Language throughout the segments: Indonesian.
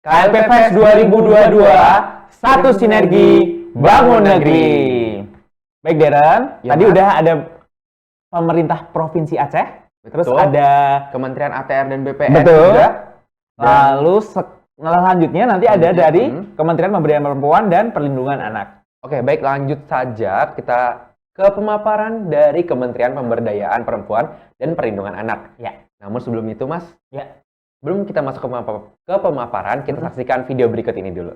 KLPFest 2022, satu sinergi bangun negeri. Baik Darren, Ya, tadi Mas. udah ada pemerintah Provinsi Aceh, terus Betul. ada Kementerian ATR dan BPN Betul. juga. lalu selanjutnya nanti ada Selanjutnya, dari Kementerian Pemberdayaan Perempuan dan Perlindungan Anak. Oke, baik, lanjut saja kita ke pemaparan dari Kementerian Pemberdayaan Perempuan dan Perlindungan Anak. Ya. Namun sebelum itu, Mas, Ya. sebelum kita masuk ke pemaparan, kita saksikan video berikut ini dulu.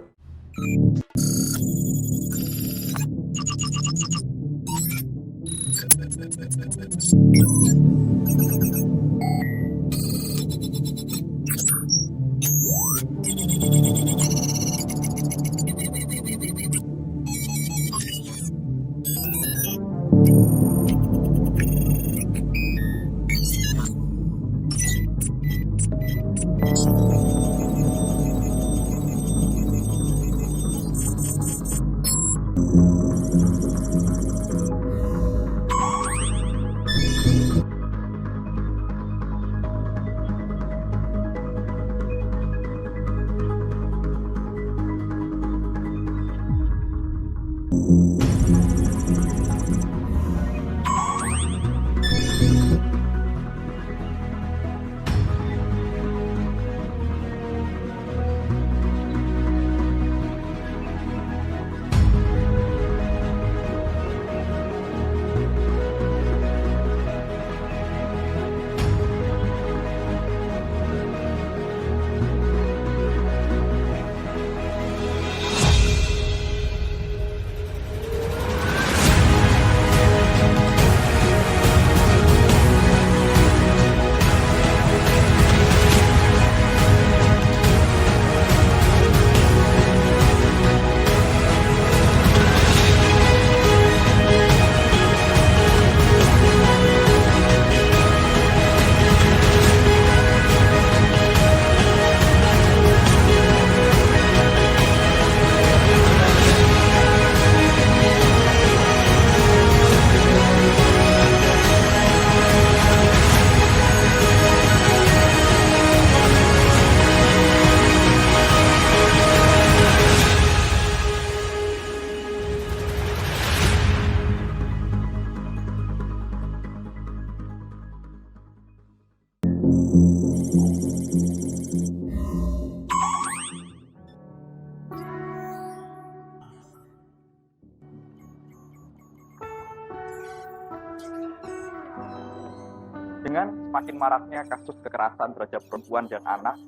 Dengan semakin maraknya kasus kekerasan terhadap perempuan dan anak,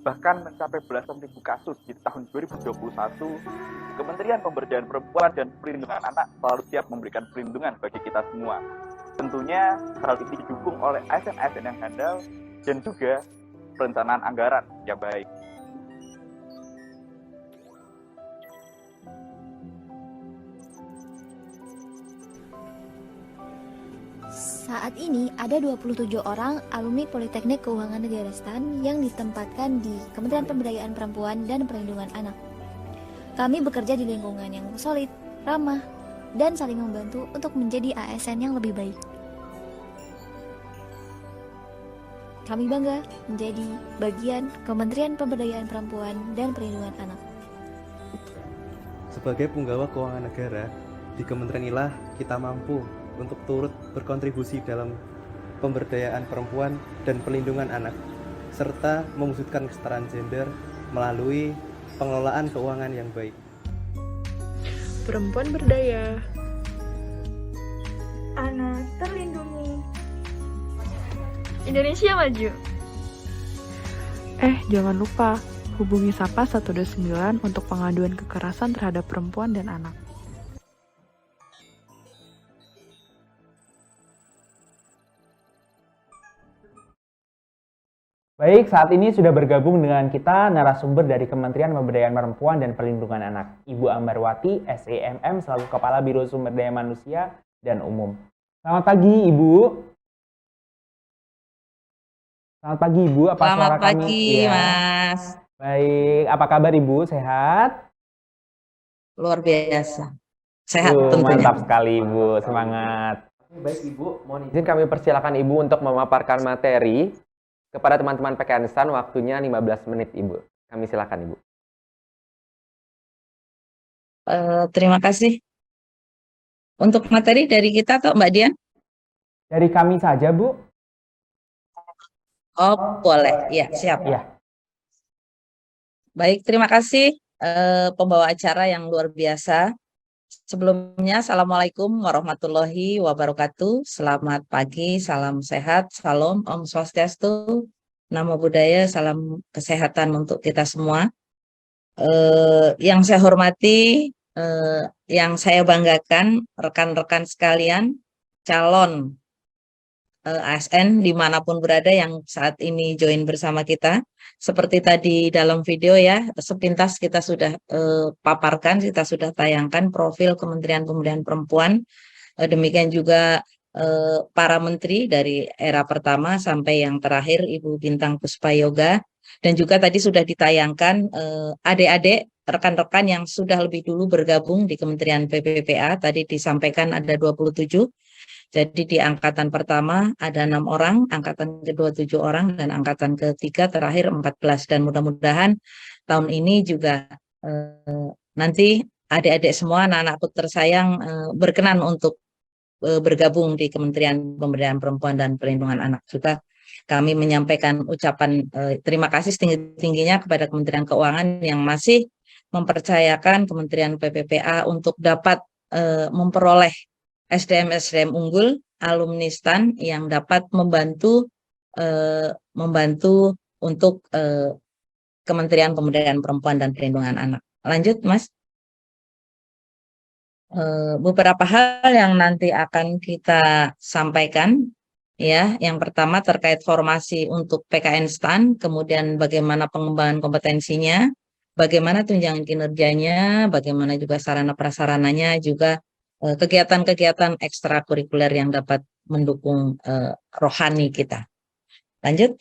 bahkan mencapai belasan ribu kasus di tahun 2021, Kementerian Pemberdayaan Perempuan dan Perlindungan Anak selalu siap memberikan perlindungan bagi kita semua. Tentunya hal ini didukung oleh ASN-ASN yang handal dan juga perencanaan anggaran yang baik. Saat ini ada 27 orang alumni Politeknik Keuangan Negara STAN yang ditempatkan di Kementerian Pemberdayaan Perempuan dan Perlindungan Anak. Kami bekerja di lingkungan yang solid, ramah, dan saling membantu untuk menjadi ASN yang lebih baik. Kami bangga menjadi bagian Kementerian Pemberdayaan Perempuan dan Perlindungan Anak. Sebagai penggawa keuangan negara, di kementerian inilah kita mampu untuk turut berkontribusi dalam pemberdayaan perempuan dan perlindungan anak, serta mewujudkan kesetaraan gender melalui pengelolaan keuangan yang baik. Perempuan berdaya, anak terlindungi, Indonesia maju. Jangan lupa hubungi Sapa 129 untuk pengaduan kekerasan terhadap perempuan dan anak. Baik, saat ini sudah bergabung dengan kita narasumber dari Kementerian Pemberdayaan Perempuan dan Perlindungan Anak, Ibu Ambarwati, SEMM, selaku Kepala Biro Sumber Daya Manusia dan Umum. Selamat pagi, Ibu. Selamat pagi, Ibu. Apa Selamat suara kami? pagi, Ya. Mas. Baik, apa kabar Ibu? Sehat? Luar biasa. Sehat tentunya. Mantap sekali, Ibu. Semangat. Baik, Ibu, mohon izin kami persilakan Ibu untuk memaparkan materi kepada teman-teman PKN STAN, waktunya 15 menit, Ibu. Kami silakan Ibu. Terima kasih. Untuk materi dari kita atau Mbak Dian? Dari kami saja, Bu. Oh, boleh. Ya, siap. Ya. Baik, terima kasih pembawa acara yang luar biasa. Sebelumnya, Assalamualaikum warahmatullahi wabarakatuh. Selamat pagi, salam sehat, salam, Om Swastiastu, Namo Buddhaya, salam kesehatan untuk kita semua. Yang saya hormati, yang saya banggakan, rekan-rekan sekalian, calon ASN dimanapun berada yang saat ini join bersama kita. Seperti tadi dalam video ya, sepintas kita sudah paparkan, kita sudah tayangkan profil Kementerian Pemberdayaan Perempuan. Demikian juga para menteri dari era pertama sampai yang terakhir Ibu Bintang Puspayoga. Dan juga tadi sudah ditayangkan adik-adik, rekan-rekan yang sudah lebih dulu bergabung di Kementerian PPPA. Tadi disampaikan ada 27. Jadi di angkatan pertama ada 6 orang, angkatan kedua 7 orang, dan angkatan ketiga terakhir 14. Dan mudah-mudahan tahun ini juga nanti adik-adik semua, anak-anakku tersayang berkenan untuk bergabung di Kementerian Pemberdayaan Perempuan dan Perlindungan Anak. Juga kami menyampaikan ucapan terima kasih setinggi-tingginya kepada Kementerian Keuangan yang masih mempercayakan Kementerian PPPA untuk dapat memperoleh SDM-SDM unggul, alumni STAN yang dapat membantu untuk Kementerian Pemberdayaan Perempuan dan Perlindungan Anak. Lanjut, Mas. Beberapa hal yang nanti akan kita sampaikan, ya. Yang pertama terkait formasi untuk PKN STAN, kemudian bagaimana pengembangan kompetensinya, bagaimana tunjangan kinerjanya, bagaimana juga sarana prasarananya, juga kegiatan-kegiatan ekstrakurikuler yang dapat mendukung rohani kita. Lanjut.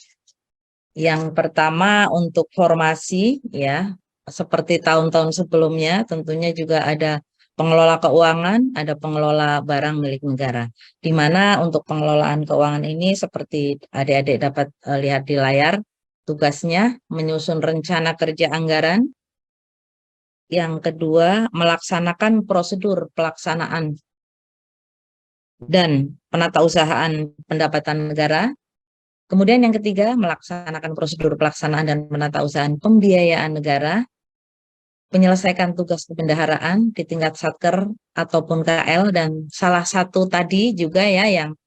Yang pertama untuk formasi, ya, seperti tahun-tahun sebelumnya tentunya juga ada pengelola keuangan, ada pengelola barang milik negara. Di mana untuk pengelolaan keuangan ini seperti adik-adik dapat lihat di layar, tugasnya menyusun rencana kerja anggaran. Yang kedua, melaksanakan prosedur pelaksanaan dan penatausahaan pendapatan negara. Kemudian yang ketiga, melaksanakan prosedur pelaksanaan dan penatausahaan pembiayaan negara, menyelesaikan tugas kebendaharaan di tingkat Satker ataupun KL, dan salah satu tadi juga ya yang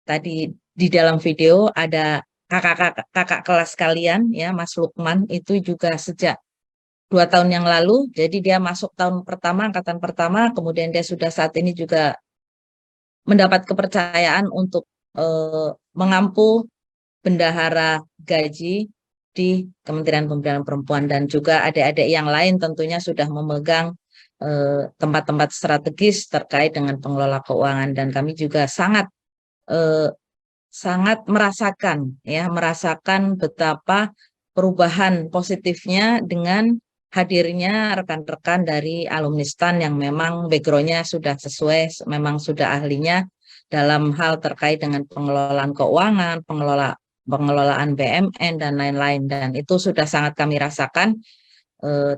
tadi di dalam video ada kakak kelas kalian ya, Mas Lukman, itu juga sejak 2 tahun yang lalu, jadi dia masuk tahun pertama, angkatan pertama, kemudian dia sudah saat ini juga mendapat kepercayaan untuk mengampu bendahara gaji di Kementerian Pemberdayaan Perempuan, dan juga adik-adik yang lain tentunya sudah memegang tempat-tempat strategis terkait dengan pengelola keuangan, dan kami juga sangat merasakan betapa perubahan positifnya dengan hadirnya rekan-rekan dari alumni STAN yang memang background-nya sudah sesuai, memang sudah ahlinya dalam hal terkait dengan pengelolaan keuangan, pengelolaan BUMN, dan lain-lain. Dan itu sudah sangat kami rasakan,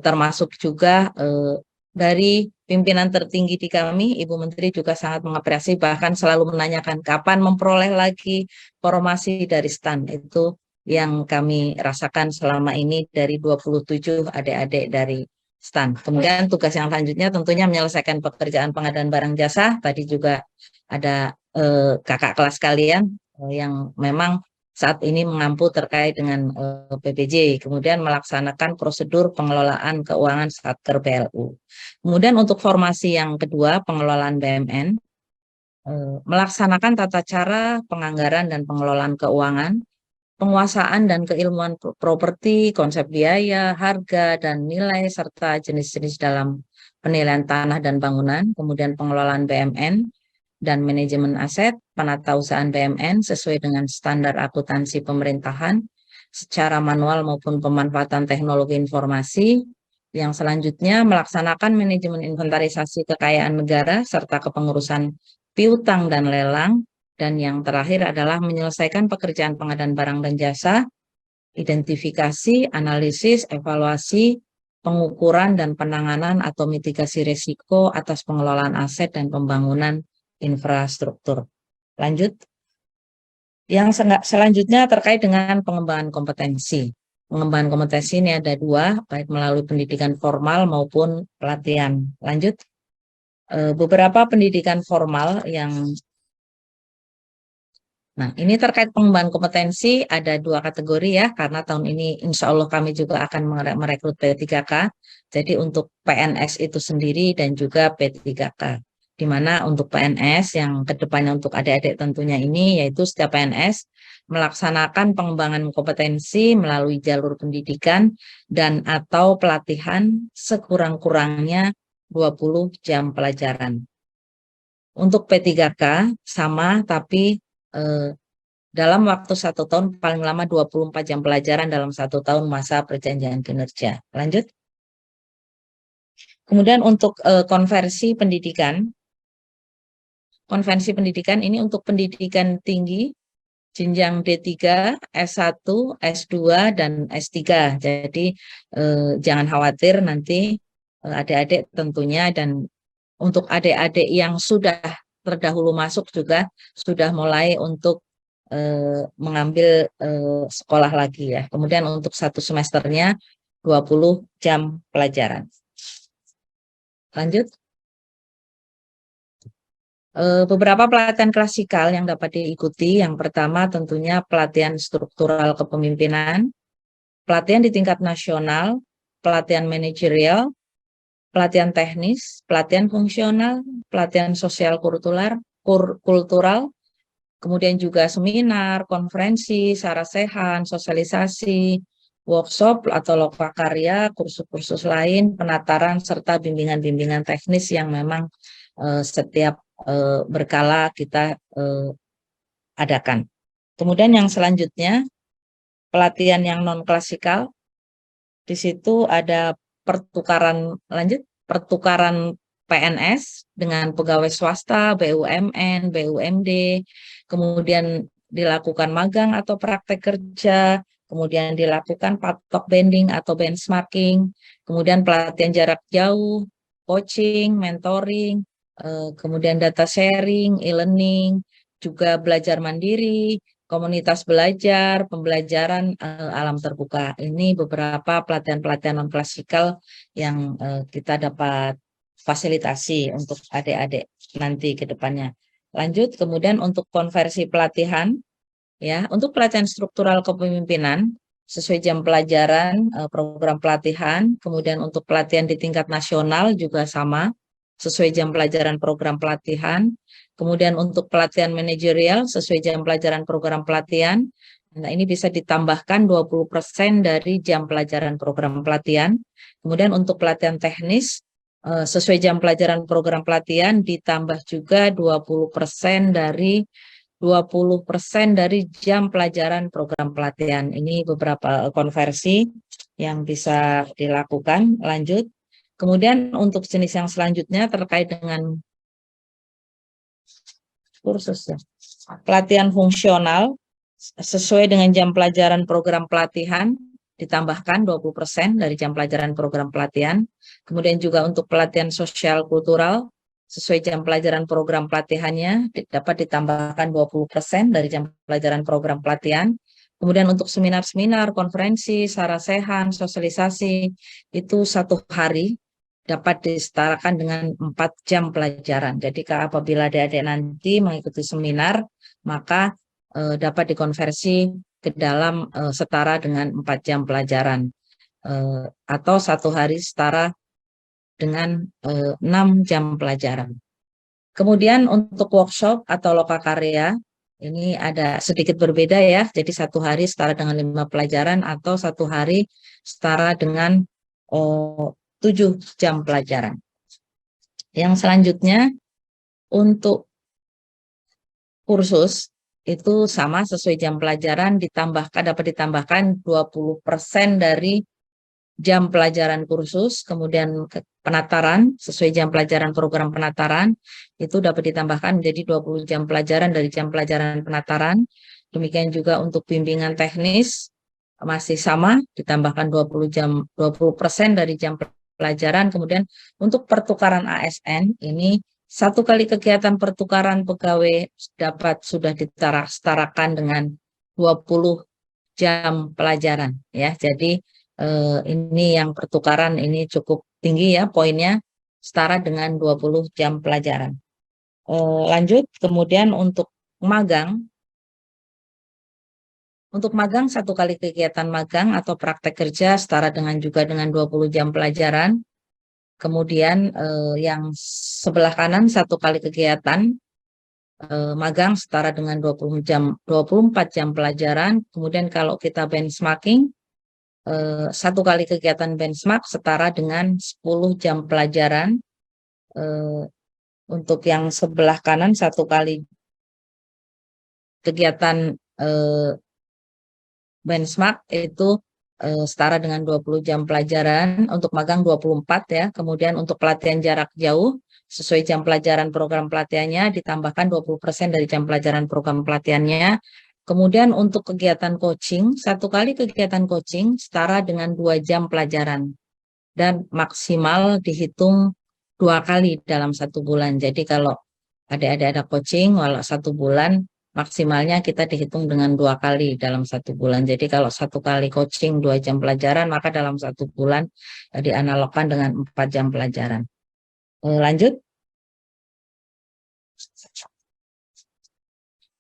termasuk juga dari pimpinan tertinggi di kami, Ibu Menteri juga sangat mengapresiasi, bahkan selalu menanyakan kapan memperoleh lagi formasi dari STAN. Itu yang kami rasakan selama ini dari 27 adik-adik dari STAN. Kemudian tugas yang selanjutnya tentunya menyelesaikan pekerjaan pengadaan barang jasa. Tadi juga ada kakak kelas kalian yang memang saat ini mengampu terkait dengan PPJ, kemudian melaksanakan prosedur pengelolaan keuangan Satker BLU. Kemudian untuk formasi yang kedua, pengelolaan BUMN, melaksanakan tata cara penganggaran dan pengelolaan keuangan, penguasaan dan keilmuan properti, konsep biaya, harga, dan nilai, serta jenis-jenis dalam penilaian tanah dan bangunan, kemudian pengelolaan BUMN, dan manajemen aset, penatausahaan BUMN sesuai dengan standar akuntansi pemerintahan secara manual maupun pemanfaatan teknologi informasi. Yang selanjutnya melaksanakan manajemen inventarisasi kekayaan negara serta kepengurusan piutang dan lelang. Dan yang terakhir adalah menyelesaikan pekerjaan pengadaan barang dan jasa identifikasi, analisis, evaluasi, pengukuran dan penanganan atau mitigasi risiko atas pengelolaan aset dan pembangunan infrastruktur. Lanjut. Yang selanjutnya terkait dengan pengembangan kompetensi. Pengembangan kompetensi ini ada dua, baik melalui pendidikan formal maupun pelatihan. Lanjut. Beberapa pendidikan formal yang ini terkait pengembangan kompetensi ada dua kategori ya, karena tahun ini insya Allah kami juga akan merekrut P3K. Jadi untuk PNS itu sendiri dan juga P3K. Di mana untuk PNS yang kedepannya untuk adik-adik tentunya ini, yaitu setiap PNS melaksanakan pengembangan kompetensi melalui jalur pendidikan dan atau pelatihan sekurang-kurangnya 20 jam pelajaran. Untuk P3K sama, tapi dalam waktu 1 tahun paling lama 24 jam pelajaran dalam 1 tahun masa perjanjian kinerja. Lanjut. Kemudian untuk konversi pendidikan ini untuk pendidikan tinggi, jenjang D3, S1, S2, dan S3. Jadi jangan khawatir nanti adik-adik tentunya, dan untuk adik-adik yang sudah terdahulu masuk juga sudah mulai untuk mengambil sekolah lagi ya. Kemudian untuk 1 semesternya 20 jam pelajaran. Lanjut. Beberapa pelatihan klasikal yang dapat diikuti. Yang pertama tentunya pelatihan struktural kepemimpinan, pelatihan di tingkat nasional, pelatihan manajerial, pelatihan teknis, pelatihan fungsional, pelatihan sosial kultural, kemudian juga seminar, konferensi, sarasehan, sosialisasi, workshop atau lokakarya, kursus-kursus lain, penataran, serta bimbingan-bimbingan teknis yang memang setiap berkala kita adakan. Kemudian yang selanjutnya, pelatihan yang non-klasikal, di situ ada pertukaran PNS dengan pegawai swasta, BUMN, BUMD, kemudian dilakukan magang atau praktek kerja, kemudian dilakukan patok banding atau benchmarking, kemudian pelatihan jarak jauh, coaching, mentoring, kemudian data sharing, e-learning, juga belajar mandiri, komunitas belajar, pembelajaran alam terbuka. Ini beberapa pelatihan-pelatihan non-klasikal yang kita dapat fasilitasi untuk adik-adik nanti ke depannya. Lanjut, kemudian untuk konversi pelatihan, ya, untuk pelatihan struktural kepemimpinan, sesuai jam pelajaran, program pelatihan, kemudian untuk pelatihan di tingkat nasional juga sama, sesuai jam pelajaran program pelatihan. Kemudian untuk pelatihan manajerial sesuai jam pelajaran program pelatihan. Nah, ini bisa ditambahkan 20% dari jam pelajaran program pelatihan. Kemudian untuk pelatihan teknis sesuai jam pelajaran program pelatihan ditambah juga 20% dari jam pelajaran program pelatihan. Ini beberapa konversi yang bisa dilakukan. Lanjut. Kemudian untuk jenis yang selanjutnya terkait dengan kursusnya. Pelatihan fungsional sesuai dengan jam pelajaran program pelatihan ditambahkan 20% dari jam pelajaran program pelatihan. Kemudian juga untuk pelatihan sosial kultural sesuai jam pelajaran program pelatihannya dapat ditambahkan 20% dari jam pelajaran program pelatihan. Kemudian untuk seminar-seminar, konferensi, sarasehan, sosialisasi itu 1 hari dapat disetarakan dengan 4 jam pelajaran. Jadi apabila adik-adik nanti mengikuti seminar, maka dapat dikonversi ke dalam setara dengan 4 jam pelajaran. Atau 1 hari setara dengan 6 jam pelajaran. Kemudian untuk workshop atau lokakarya, ini ada sedikit berbeda ya. Jadi 1 hari setara dengan 5 pelajaran atau 1 hari setara dengan 7 jam pelajaran. Yang selanjutnya untuk kursus itu sama sesuai jam pelajaran dapat ditambahkan 20% dari jam pelajaran kursus. Kemudian penataran sesuai jam pelajaran program penataran itu dapat ditambahkan menjadi 20 jam pelajaran dari jam pelajaran penataran. Demikian juga untuk bimbingan teknis masih sama, ditambahkan 20% dari jam pelajaran. Kemudian untuk pertukaran ASN ini 1 kali kegiatan pertukaran pegawai dapat sudah disetarakan dengan 20 jam pelajaran ya. Jadi ini yang pertukaran ini cukup tinggi ya poinnya, setara dengan 20 jam pelajaran. Lanjut, kemudian untuk magang. Untuk magang 1 kali kegiatan magang atau praktek kerja setara dengan juga dengan 20 jam pelajaran. Kemudian yang sebelah kanan 1 kali kegiatan magang setara dengan 24 jam pelajaran. Kemudian kalau kita benchmarking 1 kali kegiatan benchmark setara dengan 10 jam pelajaran. Untuk yang sebelah kanan 1 kali kegiatan benchmark itu setara dengan 20 jam pelajaran, untuk magang 24 ya. Kemudian untuk pelatihan jarak jauh sesuai jam pelajaran program pelatihannya ditambahkan 20% dari jam pelajaran program pelatihannya. Kemudian untuk kegiatan coaching, 1 kali kegiatan coaching setara dengan 2 jam pelajaran dan maksimal dihitung 2 kali dalam 1 bulan. Jadi kalau adik-adik ada coaching walau 1 bulan, maksimalnya kita dihitung dengan 2 kali dalam 1 bulan. Jadi kalau 1 kali coaching 2 jam pelajaran, maka dalam 1 bulan dianalogkan dengan 4 jam pelajaran. Lanjut.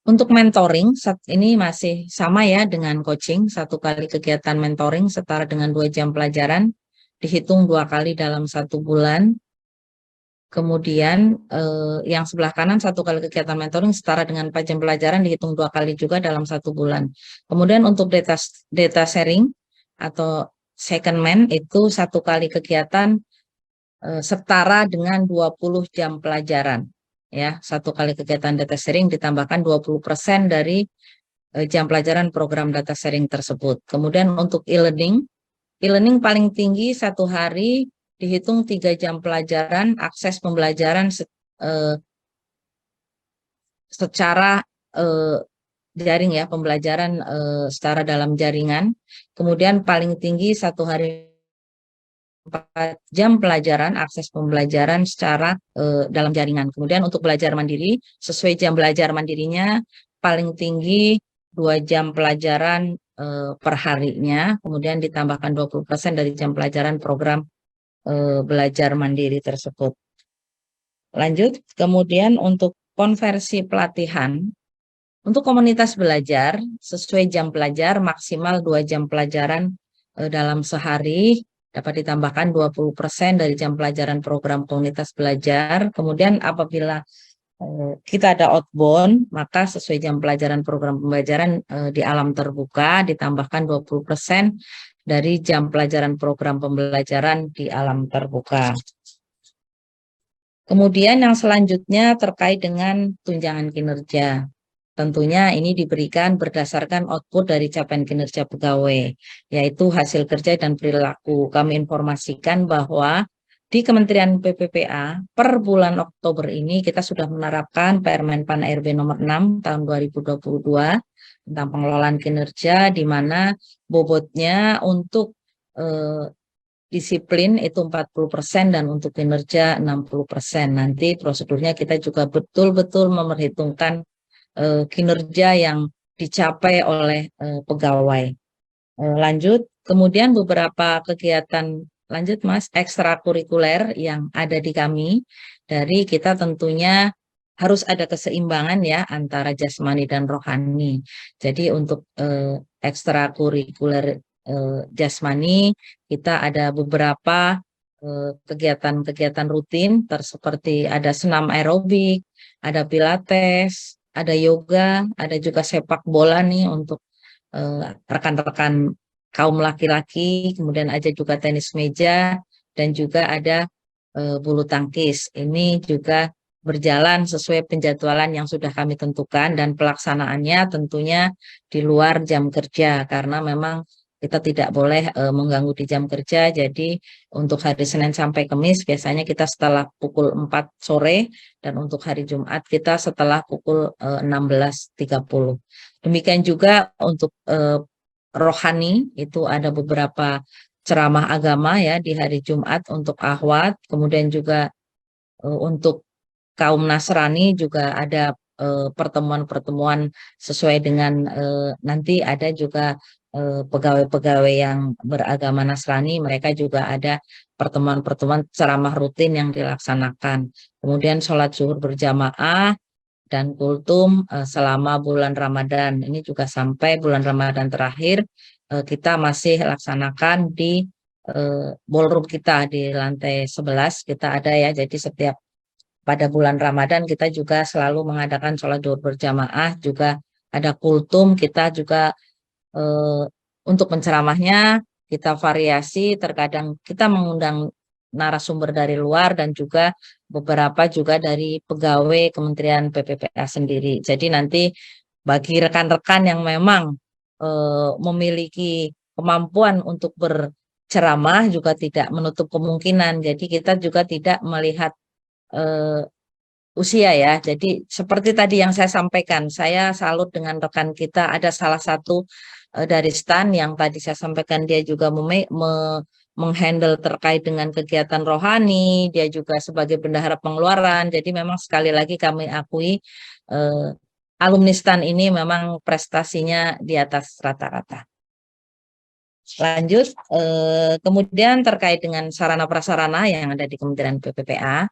Untuk mentoring, saat ini masih sama ya dengan coaching, 1 kali kegiatan mentoring setara dengan 2 jam pelajaran, dihitung 2 kali dalam 1 bulan. Kemudian yang sebelah kanan 1 kali kegiatan mentoring setara dengan 4 jam pelajaran dihitung 2 kali juga dalam 1 bulan. Kemudian untuk data sharing atau second man itu 1 kali kegiatan setara dengan 20 jam pelajaran. Ya, 1 kali kegiatan data sharing ditambahkan 20% dari jam pelajaran program data sharing tersebut. Kemudian untuk e-learning paling tinggi 1 hari dihitung 3 jam pelajaran, akses pembelajaran secara jaring ya, pembelajaran secara dalam jaringan. Kemudian paling tinggi 1 hari 4 jam pelajaran, akses pembelajaran secara dalam jaringan. Kemudian untuk belajar mandiri, sesuai jam belajar mandirinya, paling tinggi 2 jam pelajaran per harinya, kemudian ditambahkan 20% dari jam pelajaran program belajar mandiri tersebut. Lanjut, kemudian untuk konversi pelatihan, untuk komunitas belajar sesuai jam pelajar maksimal 2 jam pelajaran dalam sehari, dapat ditambahkan 20% dari jam pelajaran program komunitas belajar. Kemudian apabila kita ada outbound, maka sesuai jam pelajaran program pembelajaran di alam terbuka ditambahkan 20% dari jam pelajaran program pembelajaran di alam terbuka. Kemudian yang selanjutnya terkait dengan tunjangan kinerja. Tentunya ini diberikan berdasarkan output dari capaian kinerja pegawai, yaitu hasil kerja dan perilaku. Kami informasikan bahwa di Kementerian PPPA per bulan Oktober ini kita sudah menerapkan Permenpan RB nomor 6 tahun 2022 tentang pengelolaan kinerja, di mana bobotnya untuk disiplin itu 40% dan untuk kinerja 60%. Nanti prosedurnya kita juga betul-betul memperhitungkan kinerja yang dicapai oleh pegawai. Lanjut, kemudian beberapa kegiatan lanjut Mas, ekstrakurikuler yang ada di kami, dari kita tentunya harus ada keseimbangan ya antara jasmani dan rohani. Jadi untuk ekstrakurikuler jasmani kita ada beberapa kegiatan-kegiatan rutin seperti ada senam aerobik, ada pilates, ada yoga, ada juga sepak bola nih untuk rekan-rekan kaum laki-laki, kemudian ada juga tenis meja dan juga ada bulu tangkis. Ini juga berjalan sesuai penjadwalan yang sudah kami tentukan dan pelaksanaannya tentunya di luar jam kerja karena memang kita tidak boleh mengganggu di jam kerja. Jadi untuk hari Senin sampai Kamis biasanya kita setelah pukul 4 sore dan untuk hari Jumat kita setelah pukul 16.30. Demikian juga untuk rohani, itu ada beberapa ceramah agama ya di hari Jumat untuk akhwat, kemudian juga untuk kaum Nasrani juga ada pertemuan-pertemuan sesuai dengan nanti ada juga pegawai-pegawai yang beragama Nasrani, mereka juga ada pertemuan-pertemuan ceramah rutin yang dilaksanakan. Kemudian sholat zuhur berjamaah dan kultum selama bulan Ramadan. Ini juga sampai bulan Ramadan terakhir kita masih laksanakan di ballroom kita di lantai 11 kita ada ya. Jadi setiap pada bulan Ramadan kita juga selalu mengadakan sholat zuhur berjamaah, juga ada kultum, kita juga untuk penceramahnya kita variasi, terkadang kita mengundang narasumber dari luar dan juga beberapa juga dari pegawai Kementerian PPPA sendiri. Jadi nanti bagi rekan-rekan yang memang memiliki kemampuan untuk berceramah juga tidak menutup kemungkinan. Jadi kita juga tidak melihat usia ya. Jadi seperti tadi yang saya sampaikan, saya salut dengan rekan kita. Ada salah satu dari STAN yang tadi saya sampaikan, dia juga menghandle terkait dengan kegiatan rohani, dia juga sebagai bendahara pengeluaran. Jadi memang sekali lagi kami akui alumni STAN ini memang prestasinya di atas rata-rata. Lanjut, kemudian terkait dengan sarana prasarana yang ada di Kementerian PPPA,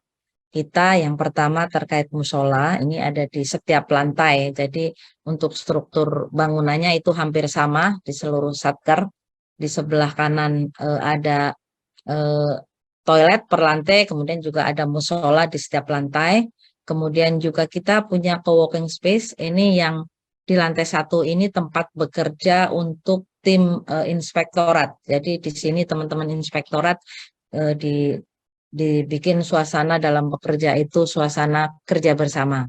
kita yang pertama terkait musola, ini ada di setiap lantai. Jadi untuk struktur bangunannya itu hampir sama di seluruh satker. Di sebelah kanan ada toilet per lantai, kemudian juga ada musola di setiap lantai. Kemudian juga kita punya co-working space, ini yang di lantai 1 ini tempat bekerja untuk tim inspektorat. Jadi di sini teman-teman inspektorat dibikin suasana dalam bekerja itu suasana kerja bersama.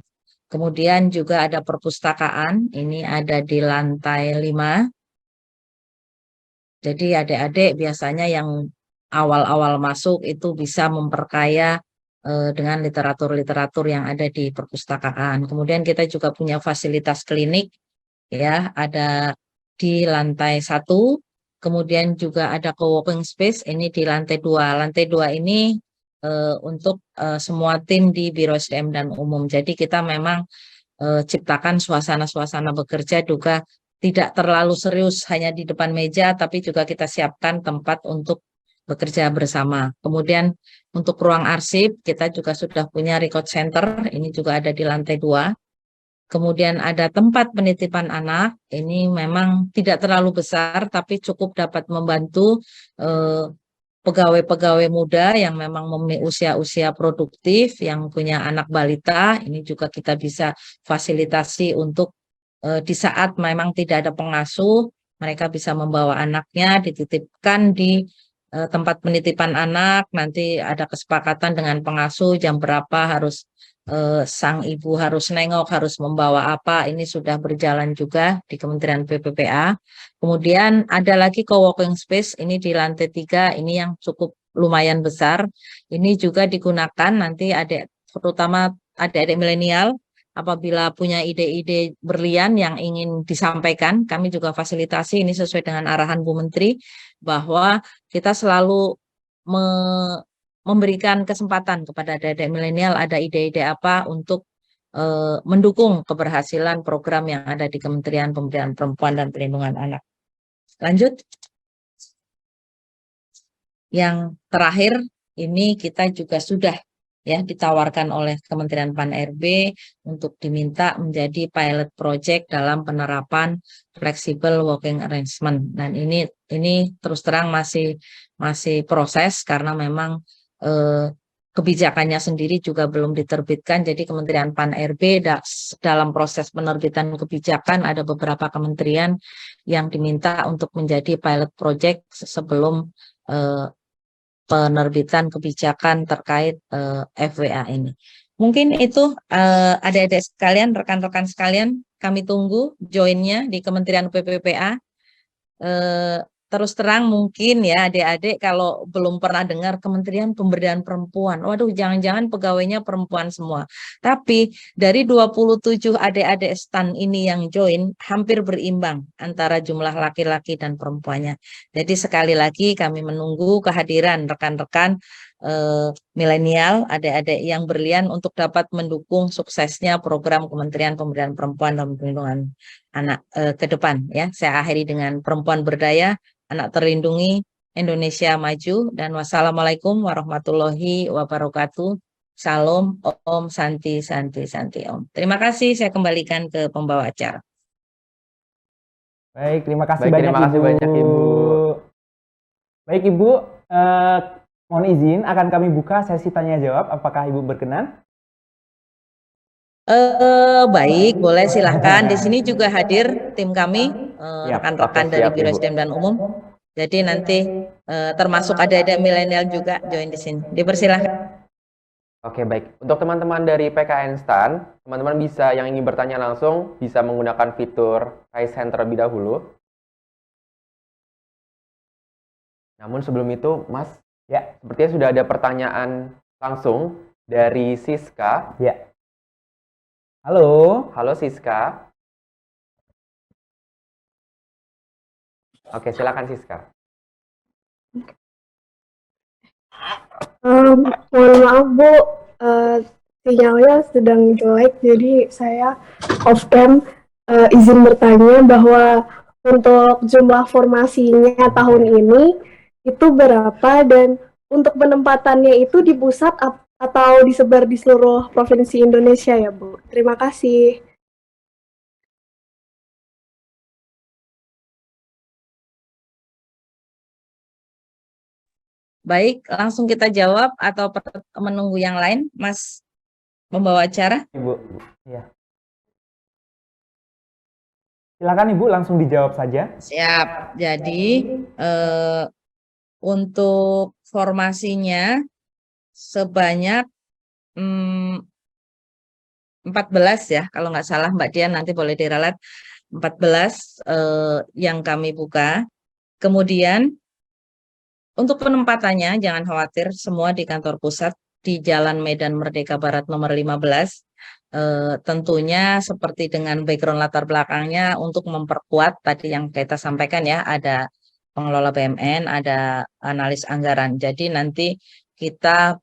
Kemudian juga ada perpustakaan, ini ada di lantai 5. Jadi adik-adik biasanya yang awal-awal masuk itu bisa memperkaya dengan literatur-literatur yang ada di perpustakaan. Kemudian kita juga punya fasilitas klinik, ya, ada di lantai 1. Kemudian juga ada co-working space, ini di lantai 2. Lantai 2 ini untuk semua tim di Biro SDM dan Umum. Jadi kita memang ciptakan suasana-suasana bekerja juga tidak terlalu serius hanya di depan meja, tapi juga kita siapkan tempat untuk bekerja bersama. Kemudian untuk ruang arsip kita juga sudah punya record center, ini juga ada di lantai 2. Kemudian ada tempat penitipan anak, ini memang tidak terlalu besar tapi cukup dapat membantu pegawai-pegawai muda yang memang memiliki usia-usia produktif, yang punya anak balita, ini juga kita bisa fasilitasi untuk di saat memang tidak ada pengasuh, mereka bisa membawa anaknya, dititipkan di tempat penitipan anak, nanti ada kesepakatan dengan pengasuh jam berapa harus sang ibu harus nengok, harus membawa apa, ini sudah berjalan juga di Kementerian PPPA. Kemudian ada lagi co-working space, ini di lantai 3, ini yang cukup lumayan besar. Ini juga digunakan nanti terutama adik-adik milenial, apabila punya ide-ide berlian yang ingin disampaikan, kami juga fasilitasi, ini sesuai dengan arahan Bu Menteri, bahwa kita selalu memberikan kesempatan kepada adik-adik milenial ada ide-ide apa untuk mendukung keberhasilan program yang ada di Kementerian Pemberdayaan Perempuan dan Perlindungan Anak. Lanjut. Yang terakhir, ini kita juga sudah ya ditawarkan oleh Kementerian Pan-RB untuk diminta menjadi pilot project dalam penerapan flexible working arrangement. Dan ini terus terang masih proses karena memang kebijakannya sendiri juga belum diterbitkan. Jadi Kementerian Pan-RB dalam proses penerbitan kebijakan ada beberapa kementerian yang diminta untuk menjadi pilot project sebelum penerbitan kebijakan terkait FWA ini. Mungkin itu adik-adik sekalian, rekan-rekan sekalian, kami tunggu joinnya di Kementerian PPPA. terus terang mungkin ya adik-adik kalau belum pernah dengar Kementerian Pemberdayaan Perempuan, waduh jangan-jangan pegawainya perempuan semua. Tapi dari 27 adik-adik STAN ini yang join hampir berimbang antara jumlah laki-laki dan perempuannya. Jadi sekali lagi kami menunggu kehadiran rekan-rekan milenial, adik-adik yang berlian untuk dapat mendukung suksesnya program Kementerian Pemberdayaan Perempuan dan Perlindungan Anak ke depan ya. Saya akhiri dengan perempuan berdaya, anak terlindungi, Indonesia maju, dan wassalamualaikum warahmatullahi wabarakatuh. Salam, Om, Santi, Santi, Santi, Om. Terima kasih, saya kembalikan ke pembawa acara. Baik, terima kasih Baik, banyak terima kasih Ibu. banyak, Ibu. Baik Ibu, mohon izin akan kami buka sesi tanya jawab. Apakah Ibu berkenan? Baik, boleh silahkan. Di sini juga hadir tim kami, rekan-rekan Oke, dari siap, Biro Ibu. SDM dan Umum. Jadi nanti termasuk adik-adik milenial juga join di sini. Dipersilahkan. Oke, baik. Untuk teman-teman dari PKN STAN, teman-teman bisa yang ingin bertanya langsung bisa menggunakan fitur raise hand terlebih dahulu. Namun sebelum itu, Mas, ya, sepertinya sudah ada pertanyaan langsung dari Siska. Ya. Halo. Halo Siska. Oke, silakan Siska. Mohon maaf Bu, sinyalnya sedang jelek, jadi saya off cam. Izin bertanya bahwa untuk jumlah formasinya tahun ini itu berapa, dan untuk penempatannya itu di pusat atau disebar di seluruh provinsi Indonesia ya Bu? Terima kasih. Baik, langsung kita jawab atau menunggu yang lain, Mas membawa acara? Ibu. Ya. Silakan Ibu langsung dijawab saja. Siap. Jadi untuk formasinya sebanyak 14 ya, kalau nggak salah Mbak Dian, nanti boleh diralat. 14 yang kami buka. Kemudian untuk penempatannya jangan khawatir, semua di kantor pusat di Jalan Medan Merdeka Barat nomor 15. Tentunya seperti dengan background latar belakangnya untuk memperkuat tadi yang kita sampaikan ya, ada pengelola BUMN, ada analis anggaran. Jadi nanti kita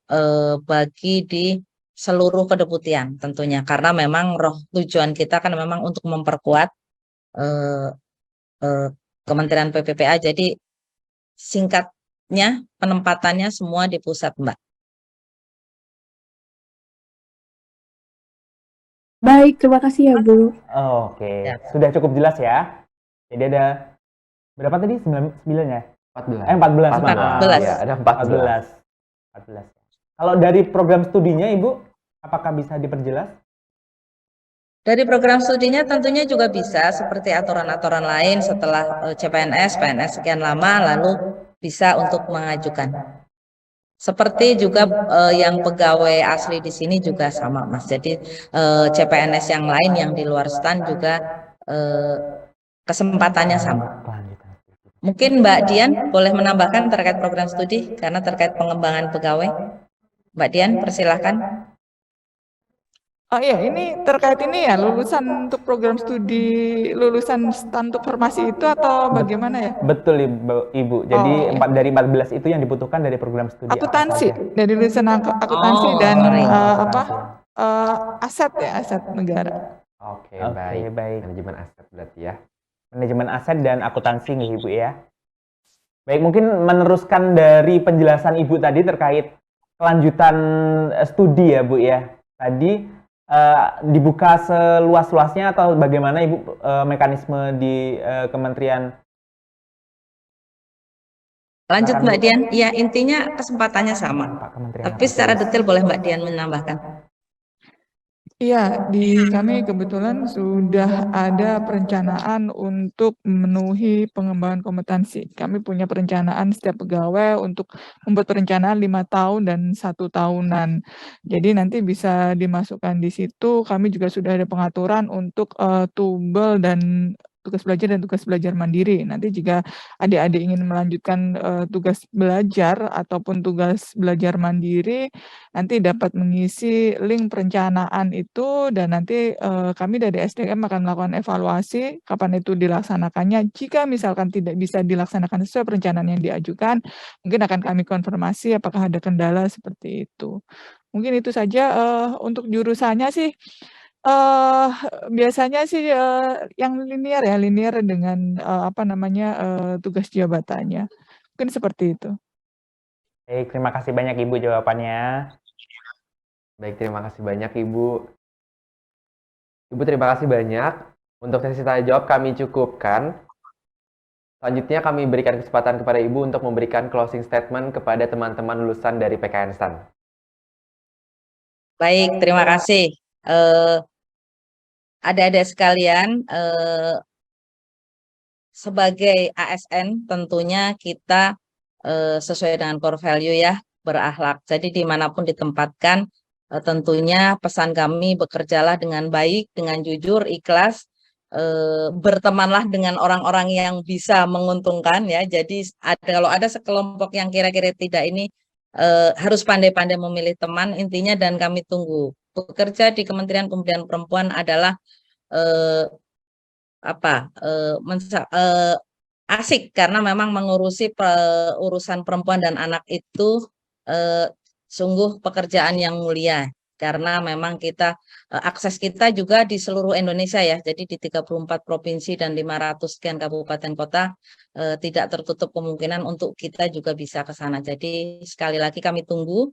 bagi di seluruh kedeputian tentunya, karena memang roh tujuan kita kan memang untuk memperkuat Kementerian PPPA. Jadi singkatnya penempatannya semua di pusat, Mbak. Baik, terima kasih ya Bu. Oke, Ya. sudah cukup jelas ya. Jadi ada berapa tadi? 9 ya? 14. 14. 14. Ya, ada 14. 14. Kalau dari program studinya Ibu, apakah bisa diperjelas? Dari program studinya tentunya juga bisa seperti aturan-aturan lain setelah CPNS, PNS sekian lama, lalu bisa untuk mengajukan. Seperti juga yang pegawai asli di sini juga sama, Mas. Jadi CPNS yang lain yang di luar STAN juga kesempatannya sama. Mungkin Mbak Dian boleh menambahkan terkait program studi karena terkait pengembangan pegawai. Mbak Dian, persilahkan. Oh iya, ini terkait ini ya, lulusan untuk program studi, lulusan STAN untuk formasi itu atau bagaimana ya? Betul Ibu. Jadi Oh. dari 14 itu yang dibutuhkan dari program studi apa Akuntansi, saja? dari lulusan akuntansi Oh, dan sorry. aset ya, aset negara. Oke, Oke, baik. Manajemen aset berarti ya. Manajemen aset dan akuntansi nih Ibu ya. Baik, mungkin meneruskan dari penjelasan Ibu tadi terkait kelanjutan studi ya Bu ya. Tadi dibuka seluas-luasnya atau bagaimana Ibu mekanisme di kementerian? Lanjut Mbak Dian. Ya, intinya kesempatannya sama. Pak Kementerian. Tapi secara detail boleh Mbak Dian menambahkan. Iya, di kami kebetulan sudah ada perencanaan untuk memenuhi pengembangan kompetensi. Kami punya perencanaan setiap pegawai untuk membuat perencanaan 5 tahun dan 1 tahunan. Jadi nanti bisa dimasukkan di situ. Kami juga sudah ada pengaturan untuk tubel dan tugas belajar dan tugas belajar mandiri. Nanti jika adik-adik ingin melanjutkan tugas belajar ataupun tugas belajar mandiri, nanti dapat mengisi link perencanaan itu dan nanti kami dari SDM akan melakukan evaluasi kapan itu dilaksanakannya. Jika misalkan tidak bisa dilaksanakan sesuai perencanaan yang diajukan, mungkin akan kami konfirmasi apakah ada kendala seperti itu. Mungkin itu saja untuk jurusannya sih. Biasanya sih, yang linear dengan, tugas jabatannya. Mungkin seperti itu. Baik, terima kasih banyak Ibu jawabannya. Baik, terima kasih banyak Ibu. Ibu terima kasih banyak. Untuk sesi tanya jawab kami cukupkan. Selanjutnya kami berikan kesempatan kepada Ibu untuk memberikan closing statement kepada teman-teman lulusan dari PKN STAN. Baik, terima kasih. Adik-adik sekalian, sebagai ASN tentunya kita sesuai dengan core value ya, berakhlak. Jadi dimanapun ditempatkan, tentunya pesan kami bekerjalah dengan baik, dengan jujur, ikhlas, bertemanlah dengan orang-orang yang bisa menguntungkan ya. Jadi kalau ada sekelompok yang kira-kira tidak ini, harus pandai-pandai memilih teman intinya, dan kami tunggu. Bekerja di Kementerian Pemberdayaan Perempuan adalah asik karena memang mengurusi urusan perempuan dan anak itu sungguh pekerjaan yang mulia, karena memang kita akses kita juga di seluruh Indonesia ya, jadi di 34 provinsi dan 500 sekian kabupaten kota, tidak tertutup kemungkinan untuk kita juga bisa ke sana. Jadi sekali lagi kami tunggu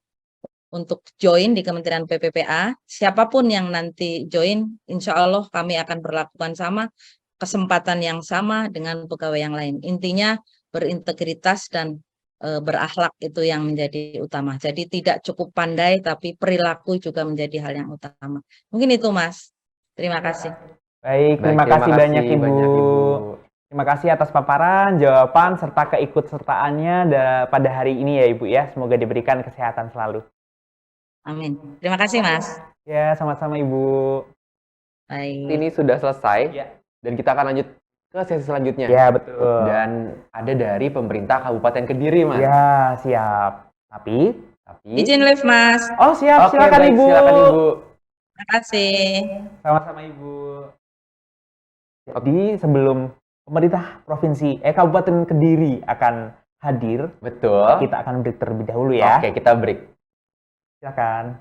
untuk join di Kementerian PPPA. Siapapun yang nanti join, insya Allah kami akan berlakukan sama, kesempatan yang sama dengan pegawai yang lain. Intinya berintegritas dan berakhlak itu yang menjadi utama. Jadi tidak cukup pandai, tapi perilaku juga menjadi hal yang utama. Mungkin itu Mas. Terima kasih. Baik, terima kasih banyak Ibu. Terima kasih atas paparan, jawaban, serta keikutsertaannya pada hari ini ya Ibu ya. Semoga diberikan kesehatan selalu. Amin. Terima kasih Mas. Ya, sama-sama Ibu. Baik. Ini sudah selesai Ya. dan kita akan lanjut ke sesi selanjutnya. Ya, betul. Dan ada dari pemerintah Kabupaten Kediri, Mas. Ya, siap. Tapi Izin live Mas. Oh, siap. Oke, Silakan baik, Ibu. silakan Ibu. Terima kasih. Sama-sama Ibu. Jadi sebelum pemerintah provinsi Kabupaten Kediri akan hadir, Betul. kita akan break terlebih dahulu ya. Oke, kita break. Silakan.